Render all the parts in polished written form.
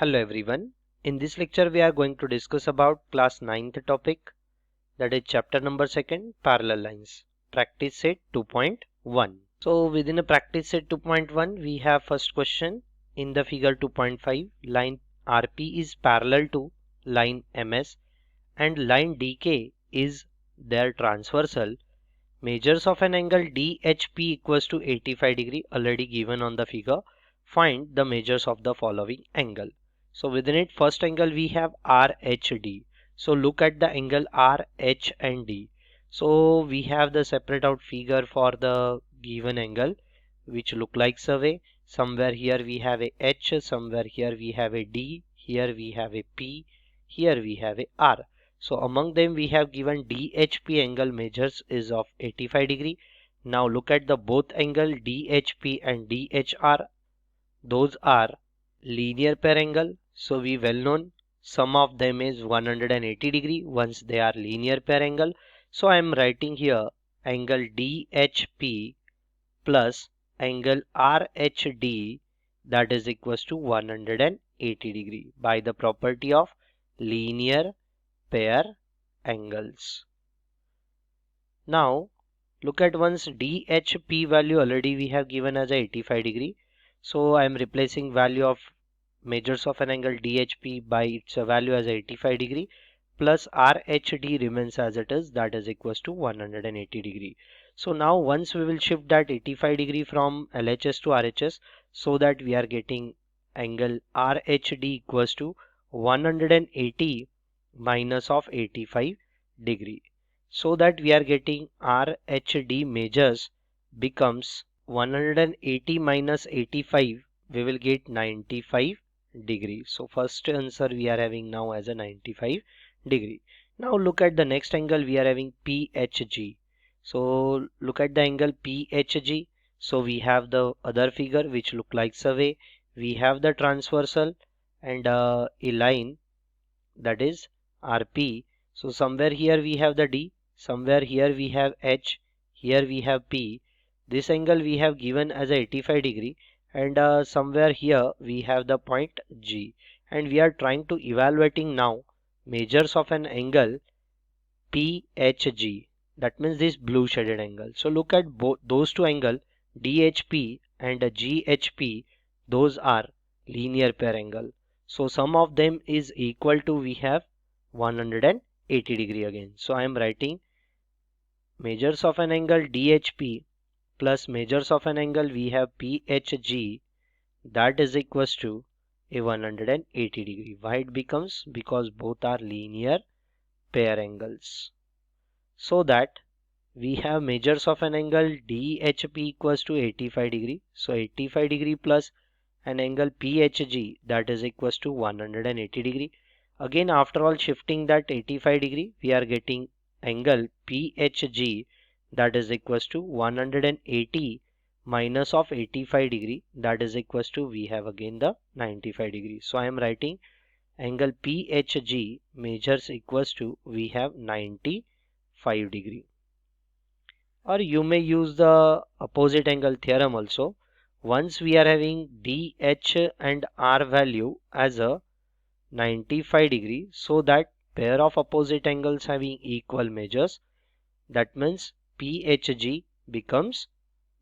Hello everyone. In this lecture we are going to discuss about class 9th topic, that is chapter number 2, parallel lines, practice set 2.1. So within a practice set 2.1 we have first question in the figure 2.5. Line RP is parallel to line MS and line DK is their transversal. Measures of an angle DHP equals to 85 degree, already given on the figure. Find the measures of the following angle. So within it, first angle we have RHD. So look at the angle RH and D. So we have the separate out figure for the given angle which look like survey. Somewhere here we have a H, somewhere here we have a D, here we have a P, here we have a R. So among them we have given DHP angle measures is of 85 degree. Now look at the both angle DHP and DHR. Those are linear pair angle. So we well known sum of them is 180 degree once they are linear pair angle. So I am writing here angle DHP plus angle RHD, that is equals to 180 degree by the property of linear pair angles. Now look at once DHP value already we have given as a 85 degree. So I am replacing value of measures of an angle DHP by its value as 85 degree plus RHD remains as it is, that is equals to 180 degree. So now once we will shift that 85 degree from LHS to RHS, so that we are getting angle RHD equals to 180 minus of 85 degree, so that we are getting RHD measures becomes 180 minus 85, we will get 95 degree. So first answer we are having now as a 95 degree. Now look at the next angle we are having PHG. So look at the angle PHG. So we have the other figure which look like survey. We have the transversal and a line, that is RP. So somewhere here we have the D, somewhere here we have H, here we have P. This angle we have given as a 85 degree and somewhere here we have the point G, and we are trying to evaluating now measures of an angle PHG, that means this blue shaded angle. So look at both those two angle DHP and GHP, those are linear pair angle. So sum of them is equal to, we have 180 degree again. So I am writing measures of an angle DHP plus measures of an angle we have PHG, that is equals to a 180 degree. Why it becomes? Because both are linear pair angles. So that we have measures of an angle DHP equals to 85 degree. So 85 degree plus an angle PHG, that is equals to 180 degree. Again after all shifting that 85 degree, we are getting angle PHG, that is equals to 180 minus of 85 degree, that is equals to, we have again the 95 degree. So I am writing angle PHG measures equals to, we have 95 degree. Or you may use the opposite angle theorem also. Once we are having DH and R value as a 95 degree, so that pair of opposite angles having equal measures, that means PHG becomes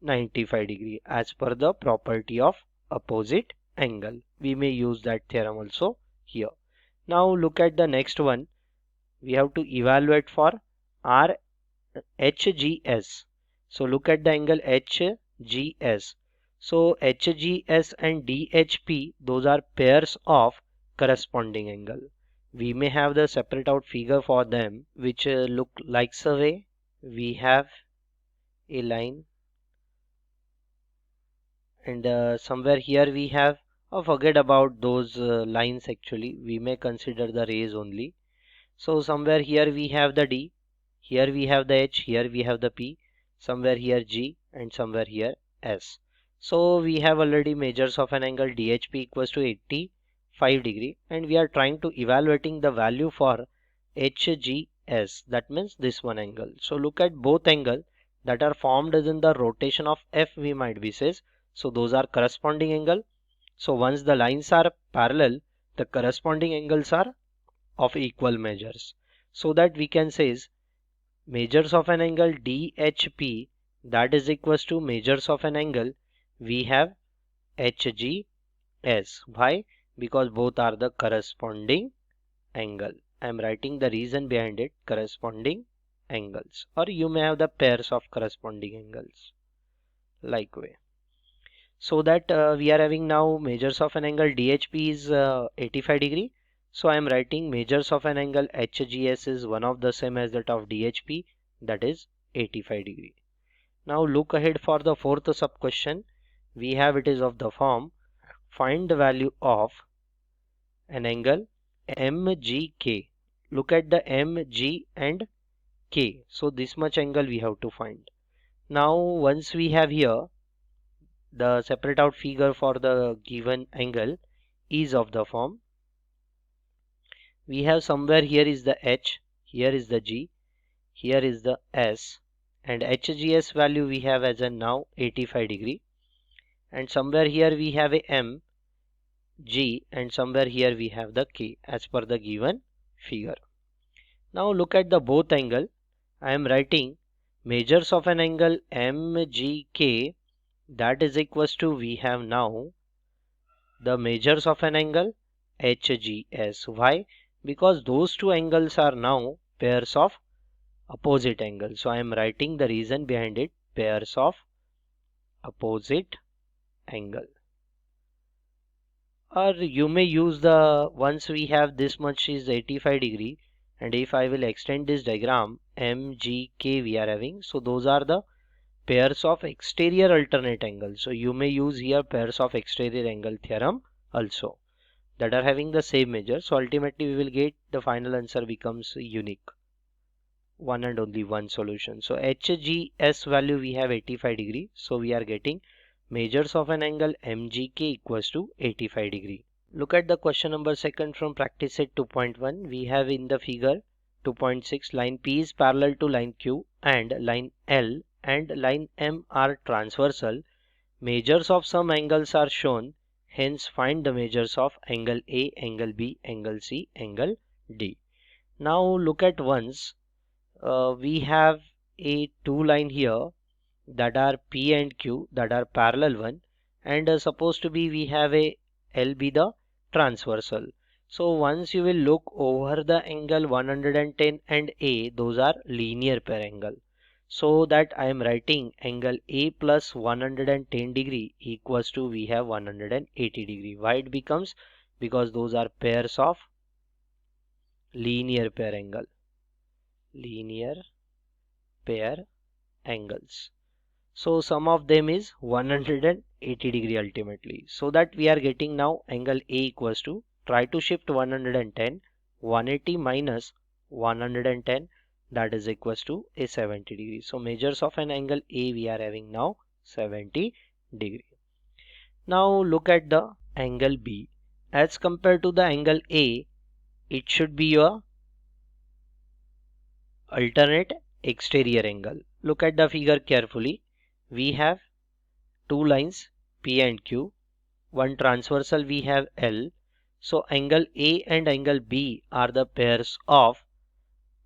95 degree as per the property of opposite angle. We may use that theorem also here. Now look at the next one. We have to evaluate for HGS. So look at the angle HGS. So HGS and DHP, those are pairs of corresponding angle. We may have the separate out figure for them which look like survey. We have a line and somewhere here we have, forget about those lines, actually we may consider the rays only. So somewhere here we have the D, here we have the H, here we have the P, somewhere here G, and somewhere here S. So we have already measures of an angle DHP equals to 85 degree, and we are trying to evaluating the value for HGS, that means this one angle. So look at both angle that are formed in the rotation of F, we might be says. So those are corresponding angle. So once the lines are parallel, the corresponding angles are of equal measures. So that we can say is measures of an angle DHP, that is equals to measures of an angle we have HGS. Why? Because both are the corresponding angle. I am writing the reason behind it, corresponding angles, or you may have the pairs of corresponding angles like way. So that we are having now measures of an angle DHP is 85 degree. So I am writing measures of an angle HGS is one of the same as that of DHP, that is 85 degree. Now look ahead for the fourth sub question. We have it is of the form, find the value of an angle MGK. Look at the MG and K. So this much angle we have to find. Now once we have here the separate out figure for the given angle is of the form, we have somewhere here is the H, here is the G, here is the S, and HGS value we have as a now 85 degree, and somewhere here we have a M, G, and somewhere here we have the K as per the given figure. Now look at the both angle. I am writing measures of an angle MGK, that is equals to we have now the measures of an angle HGS. Why? Because those two angles are now pairs of opposite angles. So I am writing the reason behind it, pairs of opposite angle. Or you may use the, once we have this much is 85 degree, and if I will extend this diagram MGK we are having, so those are the pairs of exterior alternate angles. So you may use here pairs of exterior angle theorem also, that are having the same measure. So ultimately we will get the final answer becomes unique, one and only one solution. So HGS value we have 85 degree. So we are getting measures of an angle MGK equals to 85 degree. Look at the question number second from practice set 2.1. We have in the figure 2.6, line P is parallel to line Q and line L and line M are transversal. Measures of some angles are shown. Hence find the measures of angle A, angle B, angle C, angle D. Now look at once. We have a two line here that are P and Q, that are parallel one, and supposed to be we have a L be the transversal. So once you will look over the angle 110 and A, those are linear pair angle. So that I am writing angle A plus 110 degree equals to we have 180 degree. Why it becomes? Because those are pairs of linear pair angle. Linear pair angles. So sum of them is 180 degree ultimately. So that we are getting now angle A equals to, try to shift 110, 180 minus 110, that is equals to a 70 degree. So measures of an angle A we are having now 70 degree. Now look at the angle B. As compared to the angle A, it should be your alternate exterior angle. Look at the figure carefully. We have two lines P and Q, one transversal we have L. So angle A and angle B are the pairs of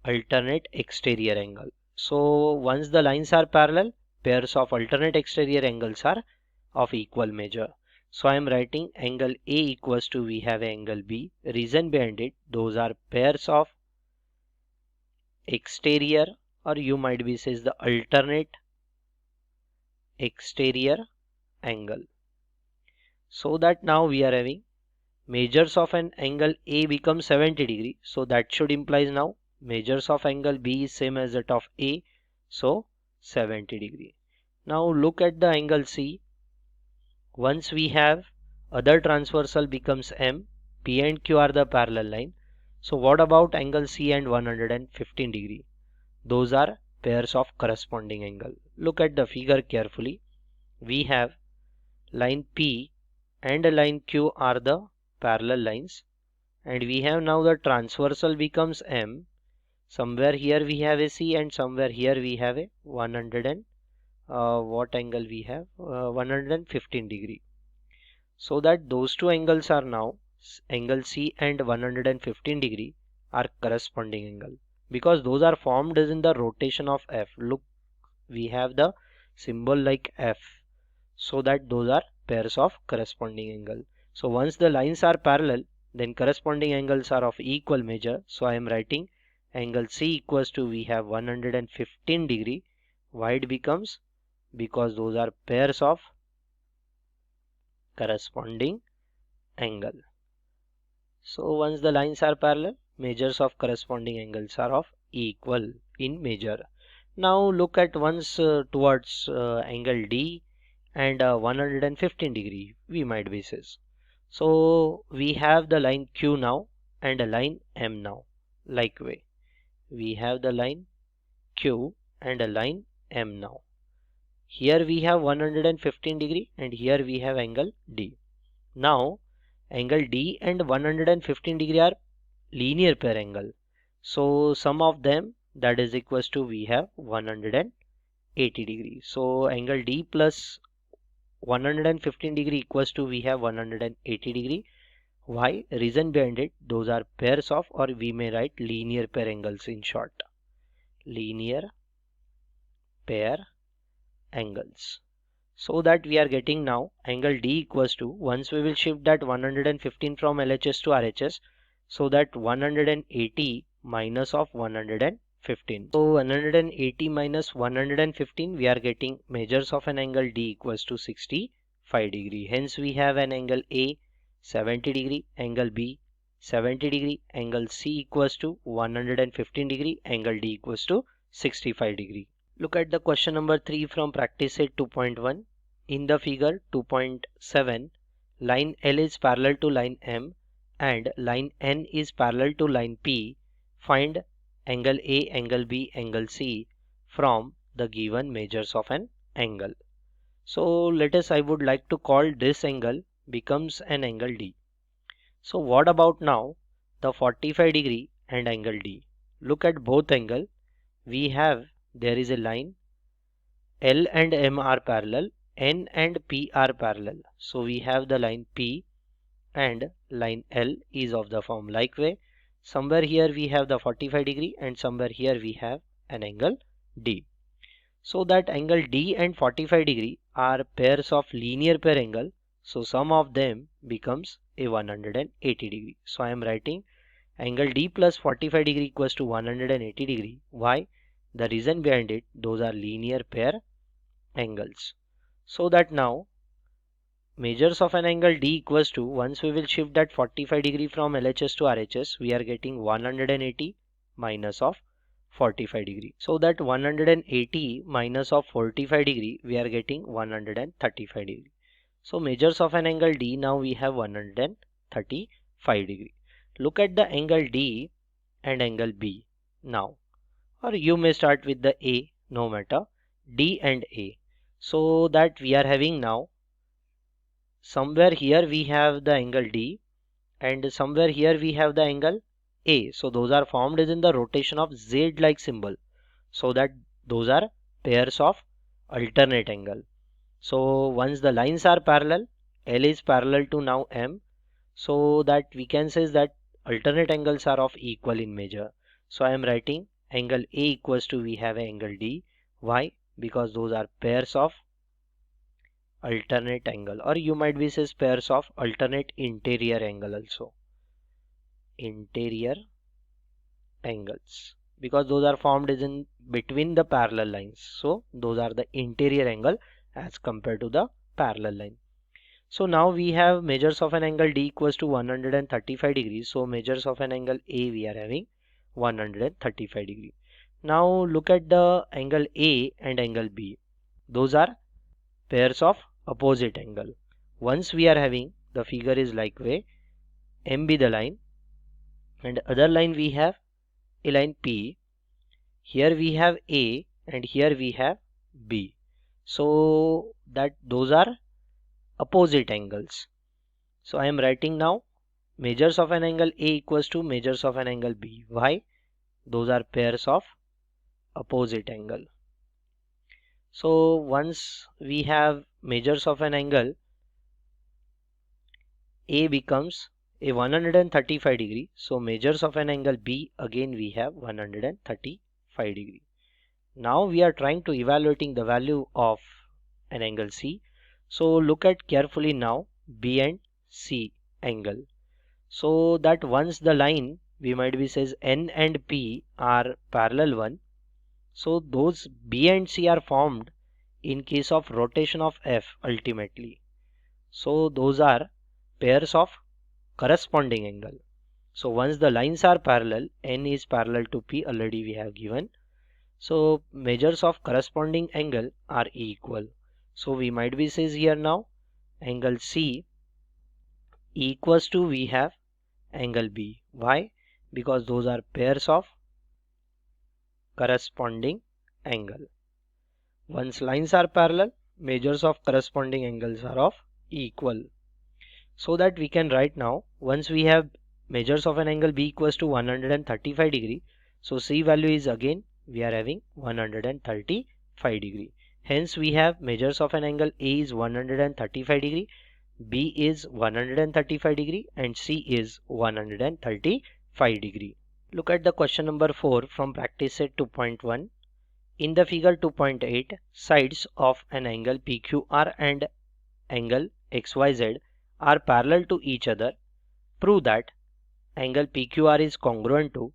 alternate exterior angle. So once the lines are parallel, pairs of alternate exterior angles are of equal measure. So I am writing angle A equals to we have angle B. Reason behind it, those are pairs of exterior, or you might be says the alternate exterior angle. So that now we are having measures of an angle A becomes 70 degree. So that should implies now measures of angle B is same as that of A. So 70 degree. Now look at the angle C. Once we have other transversal becomes M, P and Q are the parallel line. So what about angle C and 115 degree? Those are pairs of corresponding angle. Look at the figure carefully. We have line P and line Q are the parallel lines, and we have now the transversal becomes M. Somewhere here we have a C and somewhere here we have a 100 and what angle we have 115 degree. So that those two angles are now angle C and 115 degree are corresponding angle, because those are formed in the rotation of F. Look, we have the symbol like F, so that those are pairs of corresponding angle. So once the lines are parallel, then corresponding angles are of equal measure. So I am writing angle C equals to, we have 115 degree. Why it becomes? Because those are pairs of corresponding angle. So once the lines are parallel, measures of corresponding angles are of equal in measure. Now look at once towards angle D and 115 degree we might basis. So we have the line Q now and a line M now. Like way, we have the line Q and a line M now. Here we have 115 degree and here we have angle D. Now angle D and 115 degree are linear pair angle. So sum of them, that is equals to, we have 180 degree. So angle D plus 115 degree equals to, we have 180 degree. Why? Reason behind it, those are pairs of, or we may write linear pair angles in short. Linear pair angles. So that we are getting now angle D equals to, once we will shift that 115 from LHS to RHS, so that 180 minus of 115. So 180 minus 115, we are getting measures of an angle D equals to 65 degree. Hence we have an angle A 70 degree, angle B 70 degree, angle C equals to 115 degree, angle D equals to 65 degree. Look at the question number 3 from practice set 2.1. In the figure 2.7, line L is parallel to line M and line N is parallel to line P. Find angle A, angle B, angle C from the given measures of an angle. So let us, I would like to call this angle becomes an angle D. So what about now the 45 degree and angle D? Look at both angle. We have, there is a line, L and M are parallel, N and P are parallel. So we have the line P and line L is of the form like way. Somewhere here we have the 45 degree and somewhere here we have an angle D. So that angle D and 45 degree are pairs of linear pair angle. So sum of them becomes a 180 degree. So I am writing angle D plus 45 degree equals to 180 degree. Why? The reason behind it, those are linear pair angles. So that now measures of an angle D equals to, once we will shift that 45 degree from LHS to RHS, we are getting 180 minus of 45 degree. So that 180 minus of 45 degree, we are getting 135 degree. So measures of an angle D, now we have 135 degree. Look at the angle D and angle B now, or you may start with the A, no matter, D and A. So that we are having now, somewhere here we have the angle D and somewhere here we have the angle A. So those are formed in the rotation of Z like symbol. So that those are pairs of alternate angle. So once the lines are parallel, L is parallel to now M. So that we can say that alternate angles are of equal in measure. So I am writing angle A equals to, we have angle D. Why? Because those are pairs of alternate angle, or you might be says pairs of alternate interior angle also. Interior angles, because those are formed in between the parallel lines. So those are the interior angle as compared to the parallel line. So now we have measures of an angle D equals to 135 degrees. So measures of an angle A we are having 135 degree. Now look at the angle A and angle B. Those are pairs of opposite angle. Once we are having, the figure is like way, M be the line and other line we have a line P. Here we have A and here we have B. So that those are opposite angles. So I am writing now measures of an angle A equals to measures of an angle B. Why? Those are pairs of opposite angle. So once we have measures of an angle, A becomes a 135 degree. So measures of an angle B, again we have 135 degree. Now we are trying to evaluating the value of an angle C. So look at carefully now B and C angle. So that once the line we might be says N and P are parallel one, so those B and C are formed in case of rotation of F ultimately. So those are pairs of corresponding angle. So once the lines are parallel, N is parallel to P, already we have given. So measures of corresponding angle are equal. So we might be says here now angle C equals to we have angle B. Why? Because those are pairs of corresponding angle. Once lines are parallel, measures of corresponding angles are of equal. So that we can write now, once we have measures of an angle B equals to 135 degree, so C value is again we are having 135 degree. Hence we have measures of an angle A is 135 degree, B is 135 degree and C is 135 degree. Look at the question number 4 from practice set 2.1. In the figure 2.8, sides of an angle PQR and angle XYZ are parallel to each other. Prove that angle PQR is congruent to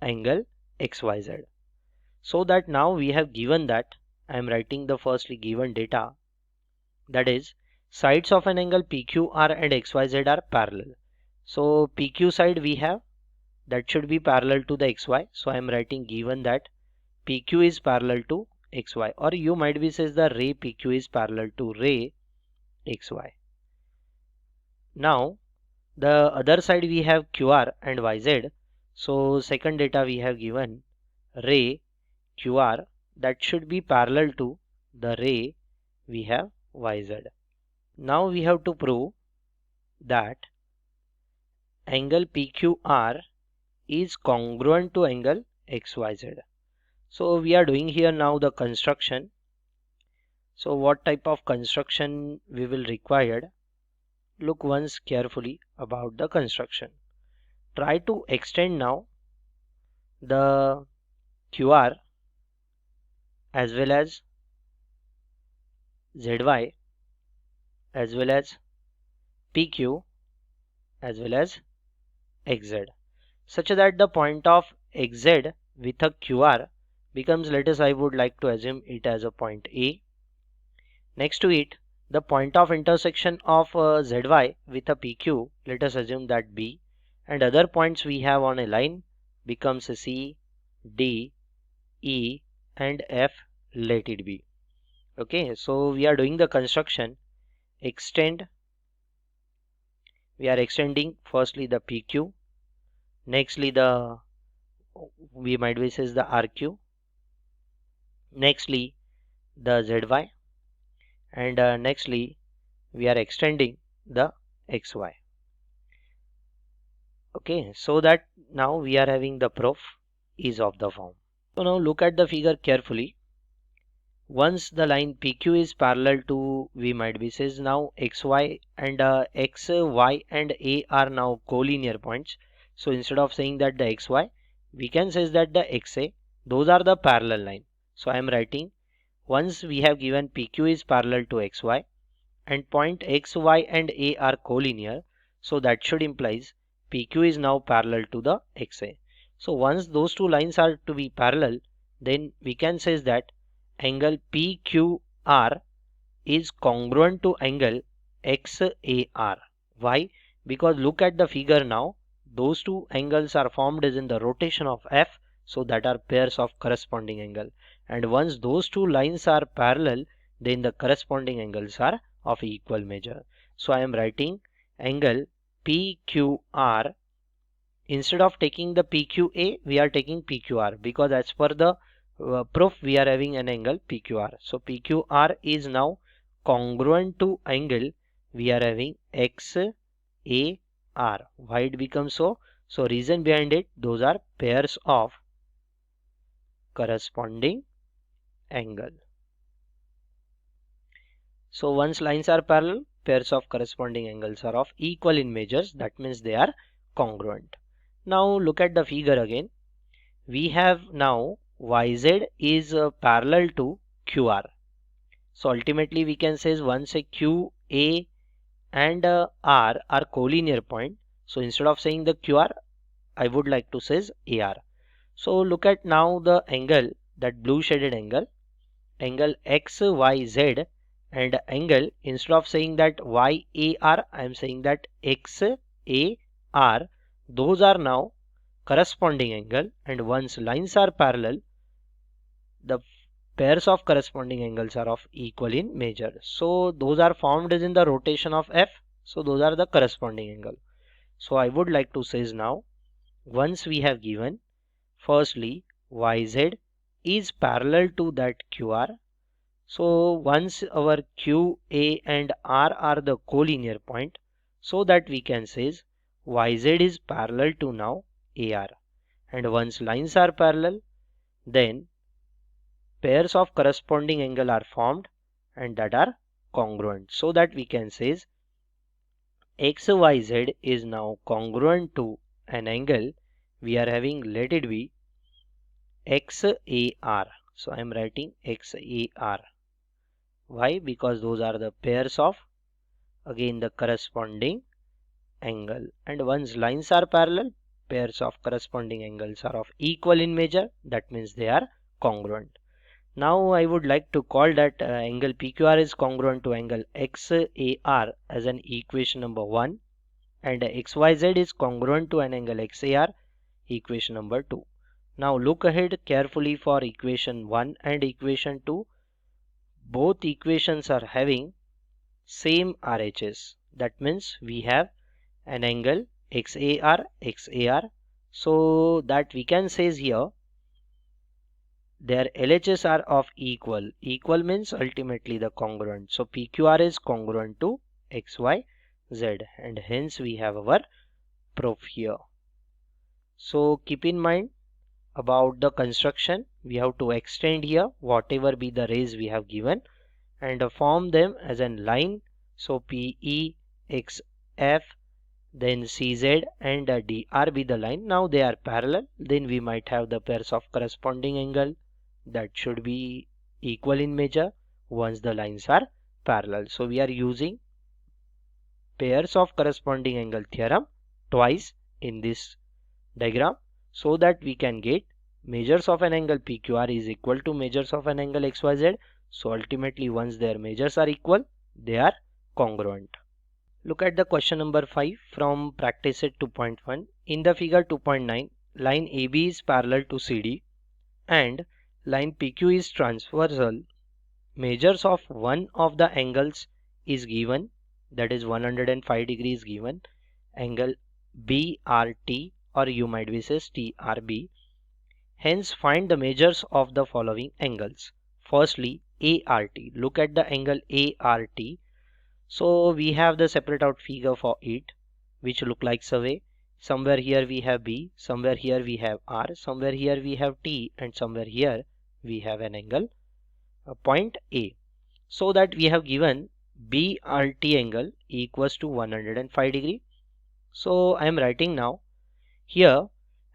angle XYZ. So that now we have given that, I am writing the firstly given data, that is sides of an angle PQR and XYZ are parallel. So PQ side we have, that should be parallel to the XY. So I am writing given that PQ is parallel to XY, or you might be says the ray PQ is parallel to ray XY. Now the other side we have QR and YZ. So second data we have given ray QR, that should be parallel to the ray we have YZ. Now we have to prove that angle PQR is congruent to angle XYZ. So we are doing here now the construction. So what type of construction we will require? Look once carefully about the construction. Try to extend now the QR as well as ZY as well as PQ as well as XZ, such that the point of XZ with a QR becomes, let us I would like to assume it as a point A. Next to it, the point of intersection of ZY with a PQ, let us assume that B, and other points we have on a line becomes a C, D, E and F, let it be. Okay, so we are doing the construction. Extend, we are extending firstly the PQ, nextly the we might be says the RQ, nextly the ZY, and nextly we are extending the XY. Okay, so that now we are having the proof is of the form. So now look at the figure carefully. Once the line PQ is parallel to, we might be says now XY and X, Y and A are now collinear points. So instead of saying that the XY, we can say that the XA, those are the parallel line. So I am writing, once we have given PQ is parallel to XY and point X, Y and A are collinear, so that should implies PQ is now parallel to the XA. So once those two lines are to be parallel, then we can say that angle PQR is congruent to angle XAR. Why? Because look at the figure now, those two angles are formed as in the rotation of F, so that are pairs of corresponding angle, and once those two lines are parallel, then the corresponding angles are of equal measure. So I am writing angle PQR, instead of taking the PQA we are taking PQR, because as per the proof we are having an angle PQR. So PQR is now congruent to angle we are having XAR. Why it becomes so? So reason behind it, those are pairs of corresponding angle. So once lines are parallel, pairs of corresponding angles are of equal in measures, that means they are congruent. Now look at the figure again. We have now YZ is parallel to QR. So ultimately we can say once a QA and R are collinear point. So instead of saying the QR, I would like to say AR. So look at now the angle, that blue shaded angle XYZ, and angle, instead of saying that YAR, I am saying that XAR. Those are now corresponding angle, and once lines are parallel, the pairs of corresponding angles are of equal in measure. So those are formed in the rotation of F. So those are the corresponding angle. So I would like to say now, once we have given, firstly YZ is parallel to that QR. So once our QA and R are the collinear point, so that we can say YZ is parallel to now AR. And once lines are parallel, then pairs of corresponding angle are formed and that are congruent. So that we can say XYZ is now congruent to an angle we are having, let it be XAR. So I am writing XAR. Why? Because those are the pairs of, again, the corresponding angle. And once lines are parallel, pairs of corresponding angles are of equal in measure, that means they are congruent. Now I would like to call that angle PQR is congruent to angle XAR as an equation number 1, and XYZ is congruent to an angle XAR, equation number 2. Now look ahead carefully for equation 1 and equation 2. Both equations are having same RHS. That means we have an angle XAR. So that we can say here their LHS are of equal. Equal means ultimately the congruent. So PQR is congruent to XYZ, and hence we have our proof here. So keep in mind about the construction, we have to extend here whatever be the rays we have given and form them as a line. So PE, XF, then CZ and DR be the line. Now they are parallel, then we might have the pairs of corresponding angle that should be equal in measure once the lines are parallel. So we are using pairs of corresponding angle theorem twice in this diagram, so that we can get measures of an angle PQR is equal to measures of an angle XYZ. So ultimately once their measures are equal, they are congruent. Look at the question number 5 from practice set 2.1. In the figure 2.9, line AB is parallel to CD and line PQ is transversal. Measures of one of the angles is given, that is 105 degrees given, angle BRT, or you might be says TRB. Hence find the measures of the following angles. Firstly ART. Look at the angle ART. So we have the separate out figure for it, which look like survey. Somewhere here we have B, somewhere here we have R, somewhere here we have T, and somewhere here we have an angle point A. So that we have given BRT angle equals to 105 degree. So I am writing now here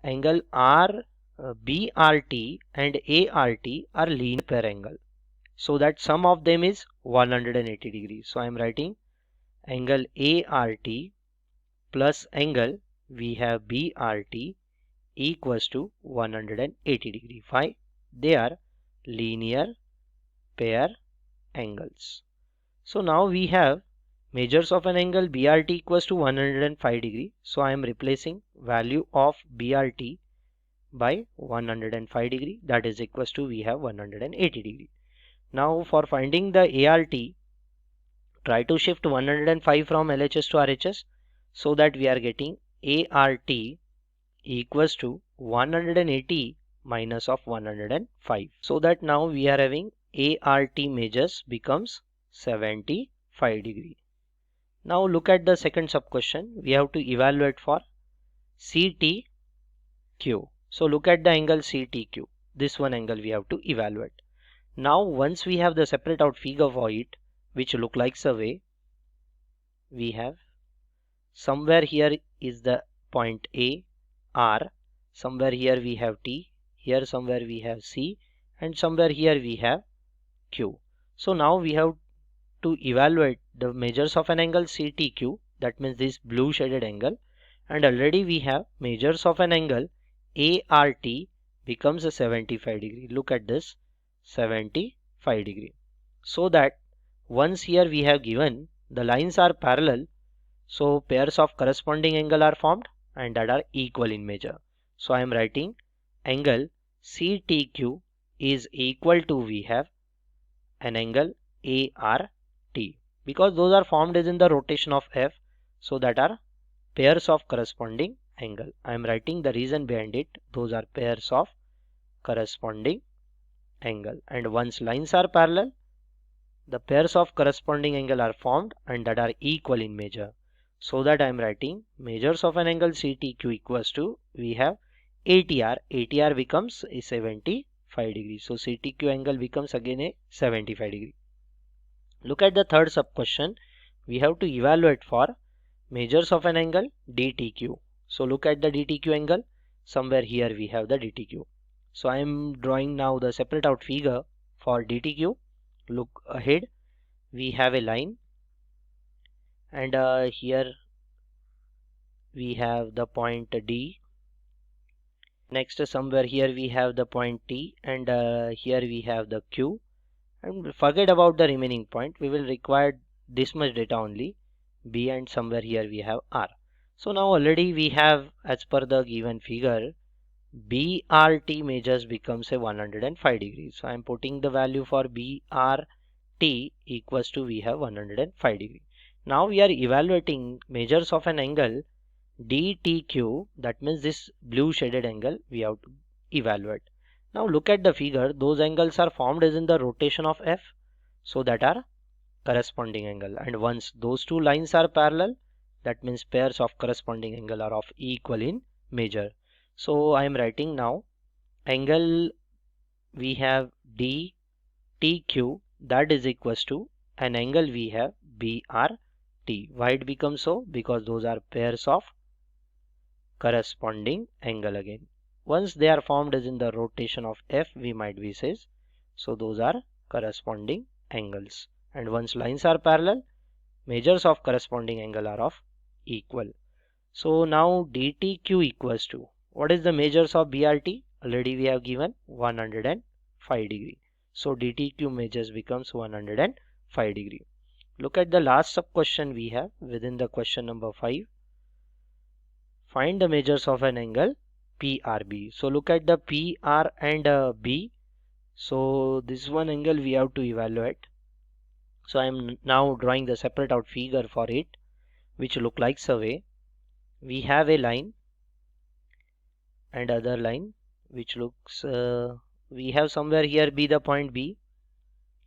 angle BRT and ART are linear pair angle, so that sum of them is 180 degrees. So I am writing angle ART plus angle we have BRT equals to 180 degree. Why? They are linear pair angles. So now we have measures of an angle BRT equals to 105 degree. So I am replacing value of BRT by 105 degree, that is equals to we have 180 degree. Now for finding the ART, try to shift 105 from LHS to RHS, so that we are getting ART equals to 180 minus of 105. So that now we are having ART measures becomes 75 degree. Now look at the second sub question. We have to evaluate for CTQ. So look at the angle CTQ. This one angle we have to evaluate. Now once we have the separate out figure for it, which look like survey, we have somewhere here is the point A, R, somewhere here we have T, here somewhere we have C, and somewhere here we have Q. So now we have to evaluate the measures of an angle CTQ, that means this blue shaded angle, and already we have measures of an angle ART becomes a 75 degree. Look at this, 75 degree. So that once here we have given the lines are parallel, so pairs of corresponding angle are formed and that are equal in measure. So I am writing angle CTQ is equal to, we have an angle ART, because those are formed as in the rotation of F, so that are pairs of corresponding angle. I am writing the reason behind it. Those are pairs of corresponding angle, and once lines are parallel, the pairs of corresponding angle are formed and that are equal in measure. So that I am writing measures of an angle CTQ equals to, we have ATR. ATR becomes a 75 degree. So CTQ angle becomes again a 75 degree. Look at the third sub question. We have to evaluate for measures of an angle DTQ. So look at the DTQ angle. Somewhere here we have the DTQ. So I am drawing now the separate out figure for DTQ. Look ahead, we have a line, and here we have the point D. Next somewhere here we have the point T, and here we have the Q, and forget about the remaining point. We will require this much data only, B, and somewhere here we have R. So now already we have, as per the given figure, BRT measures becomes a 105 degrees. So I am putting the value for BRT equals to, we have 105 degree. Now we are evaluating measures of an angle DTQ, that means this blue shaded angle we have to evaluate. Now look at the figure, those angles are formed as in the rotation of F, so that are corresponding angle, and once those two lines are parallel, that means pairs of corresponding angle are of equal in measure. So I am writing now angle we have DTQ, that is equals to an angle we have BRT. Why it becomes so? Because those are pairs of corresponding angle again. Once they are formed as in the rotation of F, we might be says, so those are corresponding angles, and once lines are parallel, measures of corresponding angle are of equal. So now DTQ equals to, what is the measures of BRT? Already we have given 105 degree. So DTQ measures becomes 105 degree. Look at the last sub question we have within the question number 5. Find the measures of an angle PRB. So look at the PR and B. So this one angle we have to evaluate. So I am now drawing the separate out figure for it, which look like survey. We have a line and other line which looks, we have somewhere here be the point B,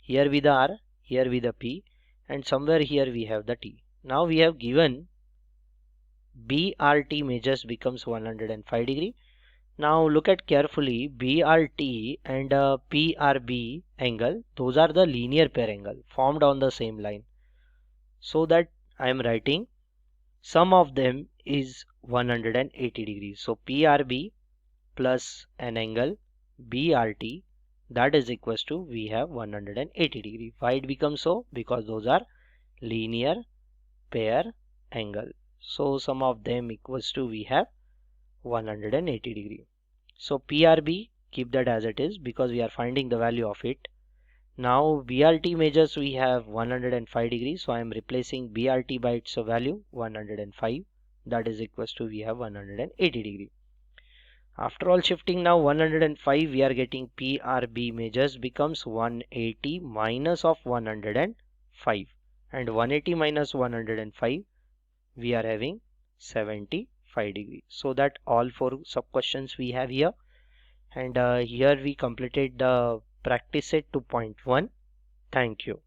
here be the R, here be the P, and somewhere here we have the T. Now we have given BRT measures becomes 105 degree. Now look at carefully, BRT and PRB angle, those are the linear pair angle formed on the same line. So that I am writing sum of them is 180 degrees. So PRB plus an angle BRT, that is equals to, we have 180 degree. Why it becomes so? Because those are linear pair angle. So sum of them equals to, we have 180 degree. So PRB, keep that as it is because we are finding the value of it. Now BRT measures we have 105 degrees. So I am replacing BRT by its value 105. That is equals to, we have 180 degree. After all shifting now 105, we are getting PRB measures becomes 180 minus of 105, and 180 minus 105 we are having 75 degree. So that all 4 sub questions we have here, and here we completed the practice set 2.1. Thank you.